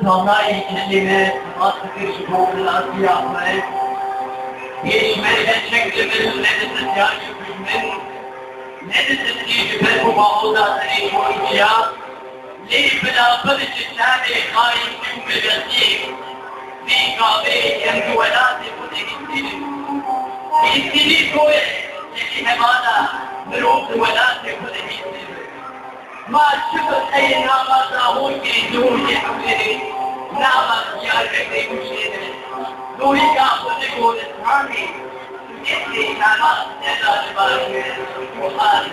صناعي كلمات تفكر شكوك الأصياء يشمل شكل من نجد يعجب من نجد يجب المباوضة تريد وإنشاء ليه بلا فرج الثاني خايف من مجلسين في قابل يمدو ولاتي فتك السنين كوي يكي همانا مروب ولاتي فتك السنين ما شفت أي نعمة تاهون كي دوري حولي نعمة يارك دي مشيني دوري كافتك ونسمعني إنتي نعمة نعمة جباري وخالي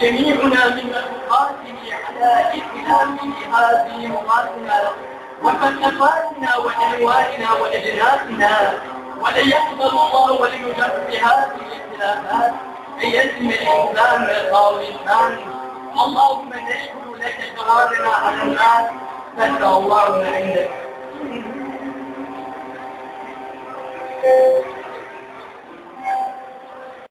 جميعنا من مخلوقاته على اتهامه هذه مقاتنا وفلسفاتنا وألواننا وأجناسنا ولن يقبل الله وليجرد هذه الاختلافات أن يسمى الإنسان ويقال الإنسان. اللهم نشكر لك قرارنا على الناس فاسأل الله من عندك.